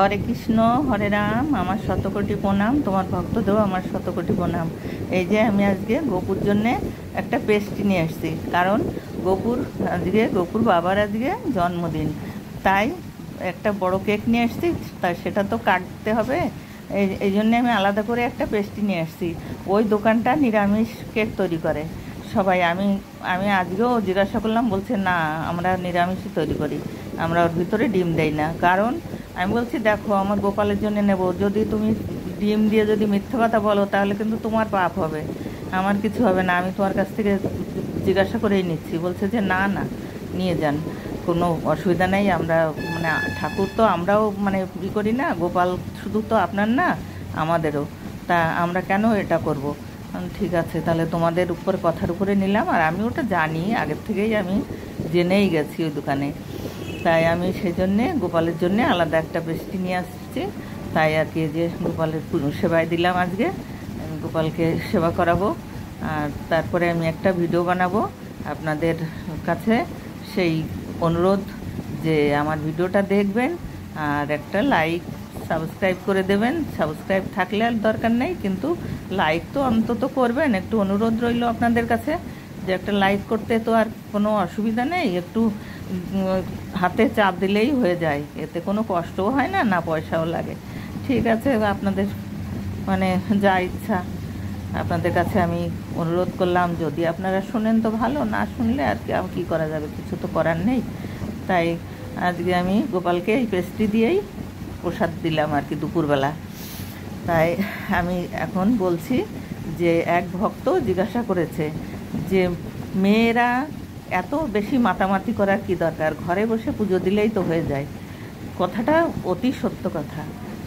হরে কৃষ্ণ হরে রাম, আমার শতকোটি প্রণাম। তোমার ভক্তদেও আমার শতকোটি প্রণাম। এই যে আমি আজকে গোপুর জন্যে একটা পেস্ট্রি নিয়ে এসেছি, কারণ গোপুর বাবার আজকে জন্মদিন, তাই একটা বড় কেক নিয়ে এসেছি। তাই সেটা তো কাটতে হবে, এই জন্যে আমি আলাদা করে একটা পেস্ট্রি নিয়ে এসেছি। ওই দোকানটা নিরামিষ কেক তৈরি করে সবাই। আমি আজকেও জিজ্ঞাসা করলাম, বলছে না আমরা নিরামিষই তৈরি করি, আমরা ওর ভিতরে ডিম দেই না। কারণ আমি বলছি দেখো আমার গোপালের জন্য নেব, যদি তুমি ডিম দিয়ে যদি মিথ্যে কথা বলো তাহলে কিন্তু তোমার পাপ হবে, আমার কিছু হবে না, আমি তোমার কাছ থেকে জিজ্ঞাসা করেই নিচ্ছি। বলছে যে না না নিয়ে যান, কোনো অসুবিধা নেই। আমরা মানে ঠাকুর তো আমরাও মানে করি না, গোপাল শুধু তো আপনার না আমাদেরও, তা আমরা কেন এটা করব। ঠিক আছে, তাহলে তোমাদের উপর কথার উপরে নিলাম। আর আমি ওটা জানি আগের থেকেই, আমি জেনেই গেছি ওই দোকানে, তাই আমি সেই জন্যে গোপালের জন্যে আলাদা একটা পেস্ট্রি নিয়ে আসছি। তাই আর কি যে গোপালের সেবায় দিলাম আজকে, গোপালকে সেবা করাবো। আর তারপরে আমি একটা ভিডিও বানাবো আপনাদের কাছে, সেই অনুরোধ যে আমার ভিডিওটা দেখবেন আর একটা লাইক সাবস্ক্রাইব করে দেবেন। সাবস্ক্রাইব থাকলে আর দরকার নেই, কিন্তু লাইক তো অন্তত করবেন। একটু অনুরোধ রইল আপনাদের কাছে যে একটা লাইক করতে তো আর কোনো অসুবিধা নেই, একটু হাতে চাপ দিলেই হয়ে যায়, এতে কোনো কষ্টও হয় না, না পয়সাও লাগে। ঠিক আছে, আপনাদের মানে যা ইচ্ছা আপনাদের কাছে আমি অনুরোধ করলাম, যদি আপনারা শোনেন তো ভালো, না শুনলে আর কি করা যাবে, কিছু তো করার নেই। তাই আজকে আমি গোপালকে এই পেস্ট্রি দিয়েই প্রসাদ দিলাম আর কি দুপুরবেলা। তাই আমি এখন বলছি যে এক ভক্ত জিজ্ঞাসা করেছে যে মেয়েরা এত বেশি মাতামাতি করার কি দরকার, ঘরে বসে পুজো দিলেই তো হয়ে যায়। কথাটা অতি সত্য কথা,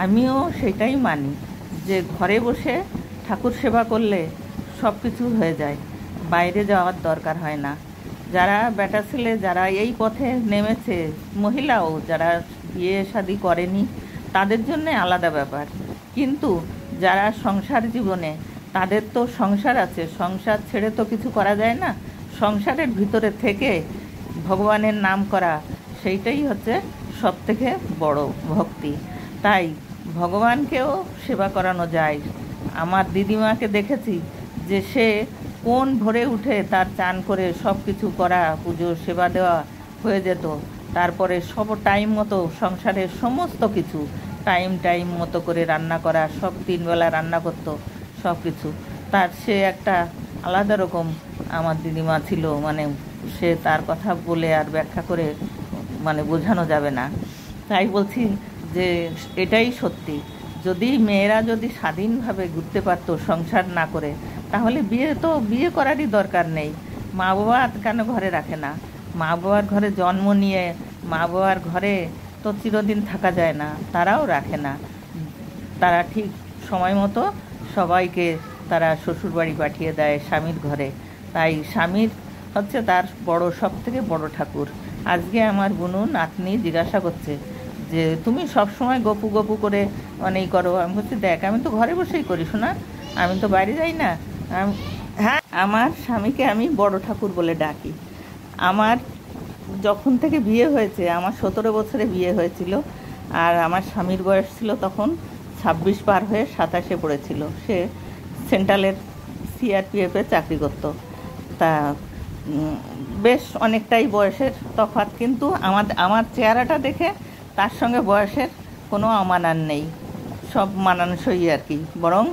আমিও সেটাই মানি যে ঘরে বসে ঠাকুর সেবা করলে সব কিছু হয়ে যায়, বাইরে যাওয়ার দরকার হয় না। যারা বেটা ছেলে যারা এই পথে নেমেছে, মহিলাও যারা বিয়ে শাদী করেনি তাদের জন্যে আলাদা ব্যাপার, কিন্তু যারা সংসার জীবনে, তাদের তো সংসার আছে, সংসার ছেড়ে তো কিছু করা যায় না। সংসারের ভিতরে থেকে ভগবানের নাম করা, সেইটাই হচ্ছে সবথেকে বড় ভক্তি। তাই ভগবানকেও সেবা করানো যায়। আমার দিদিমাকে দেখেছি যে সে কোন ভোরে উঠে তার চান করে সব কিছু করা, পুজো সেবা দেওয়া হয়ে যেত। তারপরে সব টাইম মতো সংসারের সমস্ত কিছু টাইম মতো করে রান্না করা, সব 3 বেলা রান্না করতো সব কিছু। তার সে একটা আলাদা রকম আমার দিদিমা ছিল, মানে সে তার কথা বলে আর ব্যাখ্যা করে মানে বোঝানো যাবে না। তাই বলছি যে এটাই সত্যি, যদি মেয়েরা যদি স্বাধীনভাবে ঘুরতে পারতো সংসার না করে, তাহলে বিয়ে করারই দরকার নেই। মা বাবা কেন ঘরে রাখে না? মা বাবার ঘরে জন্ম নিয়ে মা বাবার ঘরে তো চিরদিন থাকা যায় না, তারাও রাখে না। তারা ঠিক সময় মতো সবাইকে তারা শ্বশুরবাড়ি পাঠিয়ে দেয় স্বামীর ঘরে। তাই স্বামীর হচ্ছে তার সব থেকে বড় ঠাকুর। আজকে আমার বুনু নাতনি জিজ্ঞাসা করছে যে তুমি সব সময় গপু করে অনেক করো। আমি বলছি দেখ আমি তো ঘরে বসেই করি শোনা, আমি তো বাইরে যাই না। হ্যাঁ, আমার স্বামীকে আমি বড় ঠাকুর বলে ডাকি। আমার যখন থেকে বিয়ে হয়েছে, আমার 17 বছরে বিয়ে হয়েছিল, আর আমার স্বামীর বয়স ছিল তখন 26 পার হয়ে 27-এ পড়েছিল। সে সেন্ট্রালের CRPF-এ চাকরি করত। তা বেশ অনেকটাই বয়সের তফাৎ, কিন্তু আমার চেহারাটা দেখে তার সঙ্গে বয়সের কোনো অমানান নেই, সব মানানসই আর কি। বরং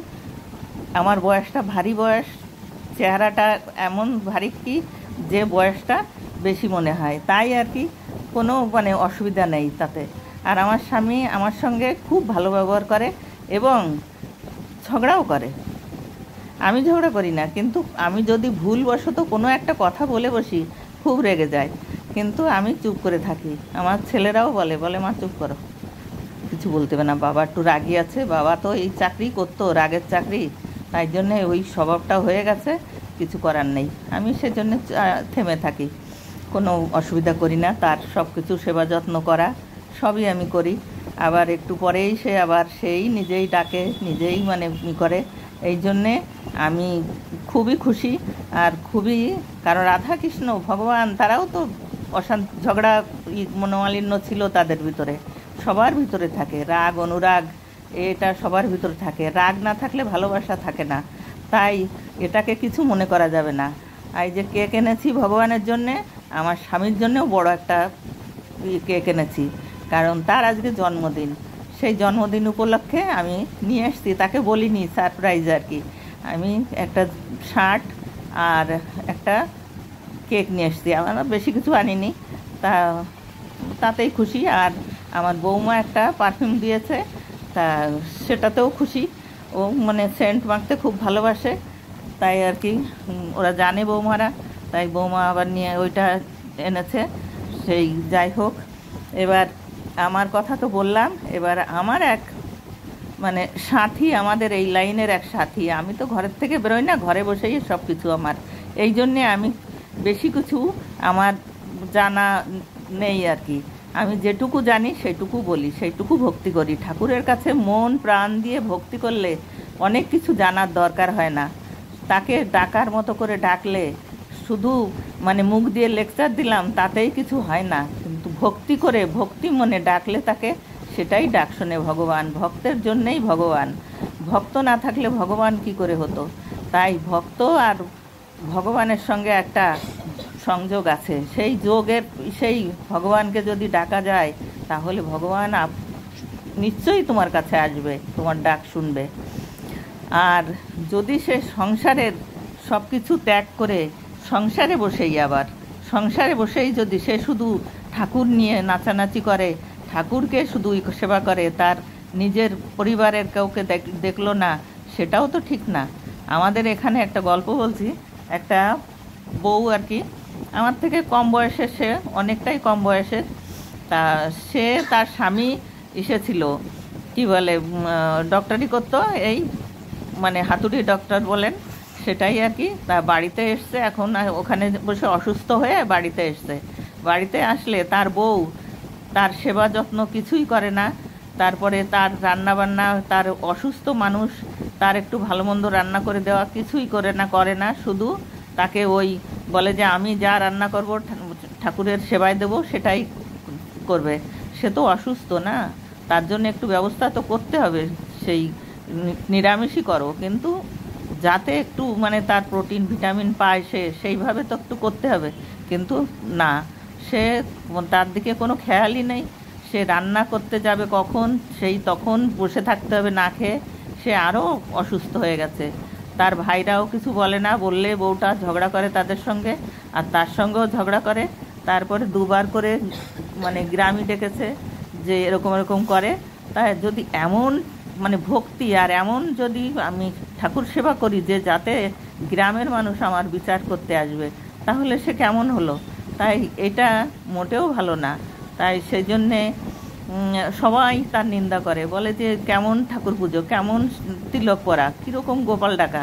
আমার বয়সটা ভারী বয়স, চেহারাটা এমন ভারী কি যে বয়সটা বেশি মনে হয়, তাই আর কি কোনো মানে অসুবিধা নেই তাতে। আর আমার স্বামী আমার সঙ্গে খুব ভালো ব্যবহার করে এবং ঝগড়াও করে। আমি ঝগড়া করি না, কিন্তু আমি যদি ভুলবশত কোনো একটা কথা বলে বসি খুব রেগে যায়, কিন্তু আমি চুপ করে থাকি। আমার ছেলেরাও বলে মা চুপ করো, কিছু বলতে হবে না। বাবা একটু রাগী আছে, বাবা তো এই চাকরি করতো, রাগের চাকরি, তাই জন্যে ওই স্বভাবটা হয়ে গেছে, কিছু করার নেই। আমি সেজন্য থেমে থাকি, কোনো অসুবিধা করি না। তার সব কিছু সেবা যত্ন করা সবই আমি করি। আবার একটু পরেই সে আবার সেই নিজেই ডাকে, নিজেই মানে করে। এই জন্যে আমি খুবই খুশি আর খুবই, কারণ রাধা কৃষ্ণ ভগবান তারাও তো ঝগড়া মনোমালিন্য ছিল তাদের ভিতরে, সবার ভিতরে থাকে, রাগ অনুরাগ এটা সবার ভিতরে থাকে। রাগ না থাকলে ভালোবাসা থাকে না, তাই এটাকে কিছু মনে করা যাবে না। এই যে কেক এনেছি ভগবানের জন্যে, আমার স্বামীর জন্যেও বড় একটা কেক এনেছি, কারণ তার আজকে জন্মদিন। সেই জন্মদিন উপলক্ষে আমি নিয়ে এসেছি, তাকে বলিনি, সারপ্রাইজ আর কি। আমি একটা শার্ট আর একটা কেক নিয়ে এসেছি, আমরা বেশি কিছু আনিনি, তাতেই খুশি। আর আমার বৌমা একটা পারফিউম দিয়েছে, তা সেটাতেও খুশি। ও মানে সেন্ট মাখতে খুব ভালোবাসে, তাই আর কি ওরা জানে বৌমারা, তাই বৌমা আবার নিয়ে ওইটা এনেছে। সেই যাই হোক, এবার আমার কথা তো বললাম। এবার আমার এক মানে সাথী, আমাদের এই লাইনের এক সাথী, আমি তো ঘরের থেকে বেরোই না, ঘরে বসেই সব কিছু আমার, এই জন্যে আমি বেশি কিছু আমার জানা নেই আর কি। আমি যেটুকু জানি সেটুকু বলি, সেইটুকু ভক্তি করি। ঠাকুরের কাছে মন প্রাণ দিয়ে ভক্তি করলে অনেক কিছু জানার দরকার হয় না। তাকে ডাকার মতো করে ডাকলে শুধু মানে মুখ দিয়ে লেকচার দিলাম তাতেই কিছু হয় না, কিন্তু ভক্তি করে ভক্তি মনে ডাকলে তাকে, সেটাই ডাক শোনে ভগবান। ভক্তের জন্যেই ভগবান, ভক্ত না থাকলে ভগবান কি করে হতো। তাই ভক্ত আর ভগবানের সঙ্গে একটা সংযোগ আছে, সেই যোগের, সেই ভগবানকে যদি ডাকা যায় তাহলে ভগবান নিশ্চয়ই তোমার কাছে আসবে, তোমার ডাক শুনবে। আর যদি সে সংসারের সব কিছু ত্যাগ করে সংসারে বসেই যদি সে শুধু ঠাকুর নিয়ে নাচানাচি করে, ঠাকুরকে শুধু সেবা করে, তার নিজের পরিবারের কাউকে দেখলো না, সেটাও তো ঠিক না। আমাদের এখানে একটা গল্প বলছি, একটা বউ আর কি, আমার থেকে কম বয়সের, সে অনেকটাই কম বয়সের। তা সে তার স্বামী এসেছিল, কি বলে ডক্টরি করতো, এই মানে হাতুড়ি ডক্টর বলেন, সেটাই আর কি। তা বাড়িতে এসছে, এখন ওখানে বসে অসুস্থ হয়ে বাড়িতে এসছে। বাড়িতে আসলে তার বউ তার সেবা যত্ন কিছুই করে না। তারপরে তার রান্নাবান্না, তার অসুস্থ মানুষ, তার একটু ভালো মন্দ রান্না করে দেওয়া কিছুই করে না, শুধু তাকে ওই বলে যে আমি যা রান্না করব ঠাকুরের সেবায় দেবো সেটাই করবে। সে তো অসুস্থ না, তার জন্য একটু ব্যবস্থা তো করতে হবে, সেই নিরামিষই করো, কিন্তু যাতে একটু মানে তার প্রোটিন ভিটামিন পায়, সেইভাবে তো একটু করতে হবে। কিন্তু না, সে তার দিকে কোনো খেয়ালই নেই। সে রান্না করতে যাবে কখন, তখন বসে থাকতে হবে না খেয়ে। সে আরও অসুস্থ হয়ে গেছে। তার ভাইরাও কিছু বলে না, বললে বউটা ঝগড়া করে তাদের সঙ্গে, আর তার সঙ্গেও ঝগড়া করে। তারপরে দুবার করে মানে গ্রামে ডেকেছে যে এরকম করে। তাই যদি এমন মানে ভক্তি আর এমন যদি আমি ঠাকুর সেবা করি যে যাতে গ্রামের মানুষ আমার বিচার করতে আসবে, তাহলে সে কেমন হলো? তাই এটা মোটেও ভালো না। তাই সেই জন্যে সবাই তার নিন্দা করে, বলে যে কেমন ঠাকুর পুজো, কেমন তিলক পরা, কীরকম গোপাল ডাকা।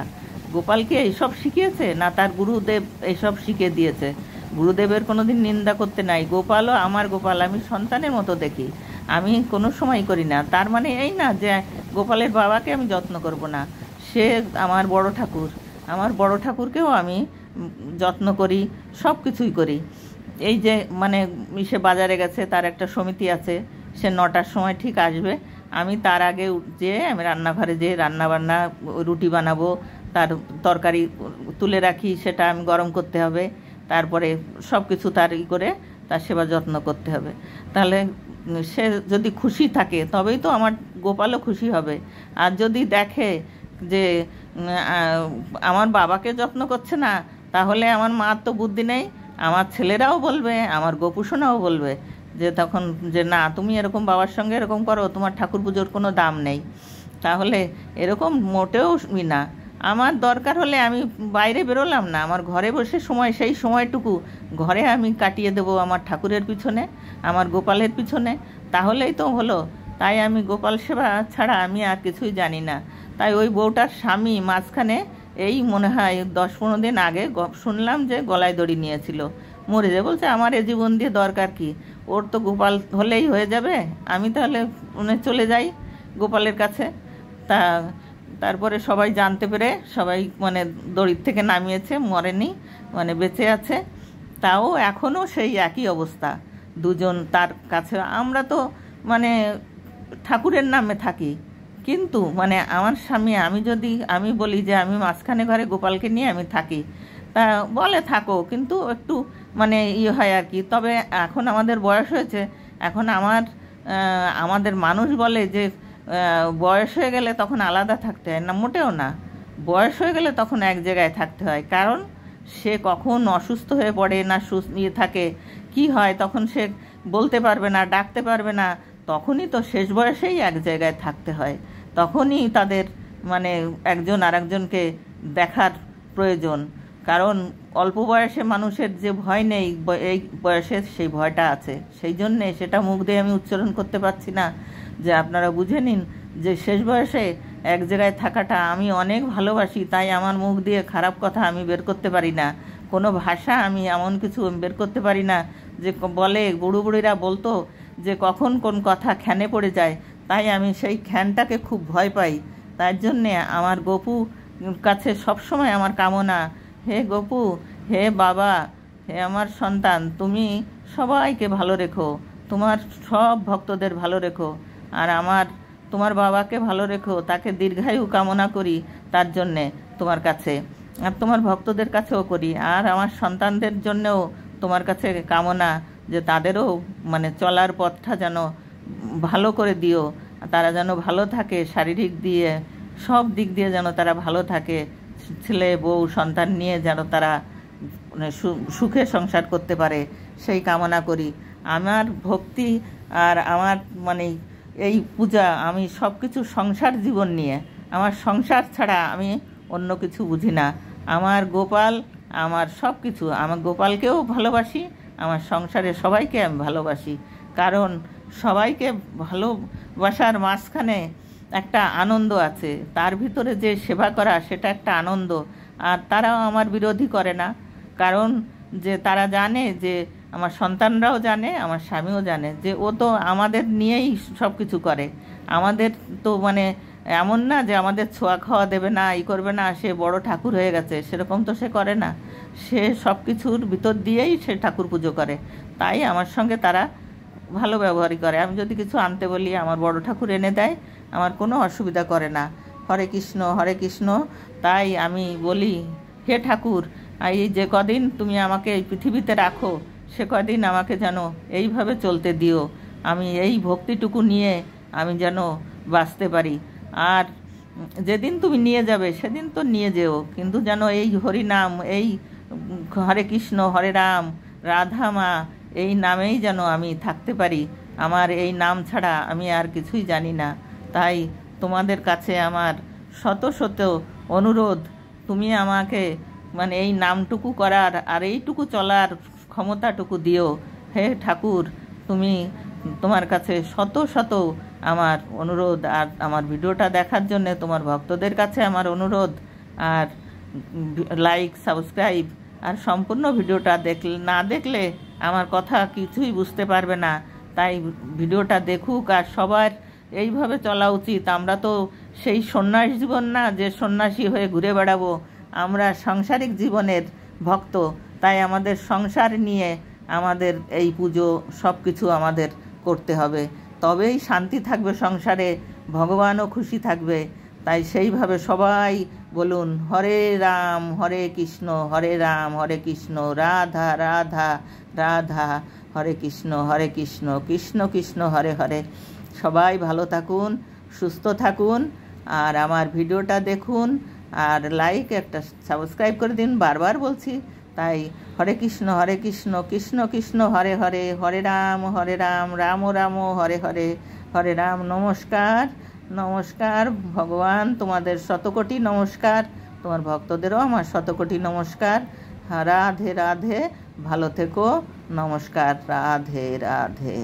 গোপালকে এইসব শিখিয়েছে না তার গুরুদেব এইসব শিখিয়ে দিয়েছে? গুরুদেবের কোনো দিন নিন্দা করতে নাই। গোপালও আমার গোপাল, আমি সন্তানের মতো দেখি, আমি কোনো সময় করি না। তার মানে এই না যে গোপালের বাবাকে আমি যত্ন করব না। সে আমার বড় ঠাকুর, আমার বড় ঠাকুরকেও আমি যত্ন করি, সব কিছুই করি। এই যে মানে সে বাজারে গেছে, তার একটা সমিতি আছে, সে 9টার সময় ঠিক আসবে। আমি তার আগে যেয়ে আমি রান্নাঘরে যেয়ে রান্নাবান্না, রুটি বানাবো, তার তরকারি তুলে রাখি, সেটা আমি গরম করতে হবে, তারপরে সব কিছু তার করে তার সেবা যত্ন করতে হবে। তাহলে সে যদি খুশি থাকে তবেই তো আমার গোপালও খুশি হবে। আর যদি দেখে যে আমার বাবাকে যত্ন করছে না, তাহলে আমার মার তো বুদ্ধি নেই, আমার ছেলেরাও বলবে, আমার গোপুসোনাও বলবে যে তখন যে না, তুমি এরকম বাবার সঙ্গে এরকম করো, তোমার ঠাকুর পুজোর কোনো দাম নেই। তাহলে এরকম মোটেও না। আমার দরকার হলে আমি বাইরে বেরোলাম না, আমার ঘরে বসে সেই সময়টুকু ঘরে আমি কাটিয়ে দেবো আমার ঠাকুরের পিছনে, আমার গোপালের পিছনে, তাহলেই তো হলো। তাই আমি গোপাল সেবা ছাড়া আমি আর কিছুই জানি না। তাই ওই বউটার স্বামী মাঝখানে এই মনে হয় 10-15 দিন আগে শুনলাম যে গলায় দড়ি নিয়েছিল, মরে যায়। বলছে আমার এ জীবন দিয়ে দরকার কি, ওর তো গোপাল হলেই হয়ে যাবে, আমি তাহলে চলে যাই গোপালের কাছে। তারপরে সবাই জানতে পেরে সবাই মানে দড়ির থেকে নামিয়েছে, মরেনি, মানে বেঁচে আছে। তাও এখনও সেই একই অবস্থা, দুজন তার কাছে। আমরা তো মানে ঠাকুরের নামে থাকি, কিন্তু মানে আমার স্বামী আমি বলি যে আমি মাঝখানে ঘরে গোপালকে নিয়ে আমি থাকি, তা বলে থাকো, কিন্তু একটু মানে হয় আর কি। তবে এখন আমাদের বয়স হয়েছে, এখন আমাদের মানুষ বলে যে বয়স হয়ে গেলে তখন আলাদা থাকতে হয় না, মোটেও না। বয়স হয়ে গেলে তখন এক জায়গায় থাকতে হয়, কারণ সে কখন অসুস্থ হয়ে পড়ে না থাকে, কি হয় তখন সে বলতে পারবে না, ডাকতে পারবে না, তখনই তো শেষ বয়সেই এক জায়গায় থাকতে হয়, তখনই তাদের মানে একজন আরেকজনকে দেখার প্রয়োজন। কারণ অল্প বয়সে মানুষের যে ভয় নেই, এই বয়সে সেই ভয়টা আছে, সেই জন্যে সেটা মুখ দিয়ে আমি উচ্চারণ করতে পারছি না, যে আপনারা বুঝে নিন যে শেষ বয়সে এক জায়গায় থাকাটা আমি অনেক ভালোবাসি, তাই আমার মুখ দিয়ে খারাপ কথা আমি বের করতে পারি না, কোনো ভাষা আমি এমন কিছু বের করতে পারি না যে বলে বুড়িরা বলতো যে কখন কোন কথা খ্যানে পড়ে যায়, তাই আমি সেই খ্যানটাকে খুব ভয় পাই। তার জন্যে আমার গপু কাছে সবসময় আমার কামনা, হে গপু, হে বাবা, হে আমার সন্তান, তুমি সবাইকে ভালো রেখো, তোমার সব ভক্তদের ভালো রেখো, আর তোমার বাবাকে ভালো রেখো, তাকে দীর্ঘায়ু কামনা করি তার জন্যে তোমার কাছে, আর তোমার ভক্তদের কাছেও করি, আর আমার সন্তানদের জন্যেও তোমার কাছে কামনা যে তাদেরও মানে চলার পথটা যেন ভালো করে দিও, তারা যেন ভালো থাকে, শারীরিক দিয়ে সব দিক দিয়ে যেন তারা ভালো থাকে, ছেলে বউ সন্তান নিয়ে যেন তারা সুখে সংসার করতে পারে, সেই কামনা করি। আমার ভক্তি আর আমার মানে এই পূজা, আমি সব কিছু সংসার জীবন নিয়ে, আমার সংসার ছাড়া আমি অন্য কিছু বুঝি না। আমার গোপাল আমার সব কিছু, আমার গোপালকেও ভালোবাসি, আমার সংসারে সবাইকে আমি ভালোবাসি, কারণ সবাইকে ভালোবাসার মাঝখানে একটা আনন্দ আছে, তার ভিতরে যে সেবা করা সেটা একটা আনন্দ। আর তারাও আমার বিরোধী করে না, কারণ যে তারা জানে, যে আমার সন্তানরাও জানে, আমার স্বামীও জানে যে ও তো আমাদের নিয়েই সব কিছু করে, আমাদের তো মানে এমন না যে আমাদের ছোঁয়া খাওয়া দেবে না, ই করবে না, সে বড় ঠাকুর হয়ে গেছে, সেরকম তো সে করে না, সে সব কিছুর ভিতর দিয়েই সে ঠাকুর পুজো করে, তাই আমার সঙ্গে তারা ভালো ব্যবহারই করে। আমি যদি কিছু আনতে বলি আমার বড় ঠাকুর এনে দেয়, আমার কোনো অসুবিধা করে না, হরে কৃষ্ণ হরে কৃষ্ণ। তাই আমি বলি, হে ঠাকুর, এই যে কদিন তুমি আমাকে এই পৃথিবীতে রাখো, সে কদিন আমাকে যেন এইভাবে চলতে দিও, আমি এই ভক্তিটুকু নিয়ে আমি যেন বাঁচতে পারি। আর যেদিন তুমি নিয়ে যাবে সেদিন তো নিয়ে যেও, কিন্তু যেন এই হরিনাম, এই হরে কৃষ্ণ হরে রাম রাধা মা, এই নামেই যেন আমি থাকতে পারি, আমার এই নাম ছাড়া আমি আর কিছুই জানি না। তাই তোমাদের কাছে আমার শত শত অনুরোধ, তুমি আমাকে মানে এই নামটুকু করার আর এইটুকু চলার ক্ষমতাটুকু দিও, হে ঠাকুর। তোমার কাছে শত শত আমার অনুরোধ, আর আমার ভিডিওটা দেখার জন্য তোমার ভক্তদের কাছে আমার অনুরোধ, আর লাইক সাবস্ক্রাইব, আর সম্পূর্ণ ভিডিওটা না দেখলে আমার কথা কিছুই বুঝতে পারবে না, তাই ভিডিওটা দেখুক। আর সবার এইভাবে চলা উচিত, আমরা তো সেই সন্ন্যাস জীবন না যে সন্ন্যাসী হয়ে ঘুরে বেড়াবো, আমরা সাংসারিক জীবনের ভক্ত, তাই আমাদের সংসার নিয়ে আমাদের এই পুজো সব কিছু আমাদের করতে হবে, তবেই শান্তি থাকবে সংসারে, ভগবানও খুশি থাকবে। তাই সেইভাবে সবাই বলুন, হরে রাম হরে কৃষ্ণ হরে রাম হরে কৃষ্ণ রাধা রাধা রাধা, হরে কৃষ্ণ কৃষ্ণ কৃষ্ণ হরে হরে। সবাই ভালো থাকুন, সুস্থ থাকুন, আর আমার ভিডিওটা দেখুন, আর লাইক একটা সাবস্ক্রাইব করে দিন, বারবার বলছি। তাই হরে কৃষ্ণ কৃষ্ণ কৃষ্ণ হরে হরে, হরে রাম রাম রাম হরে হরে, হরে রাম। নমস্কার নমস্কার, ভগবান তোমাদের শতকোটি নমস্কার, তোমার ভক্তদেরও আমার শতকোটি নমস্কার। রাধে রাধে, ভালো থেকো, নমস্কার, রাধে রাধে।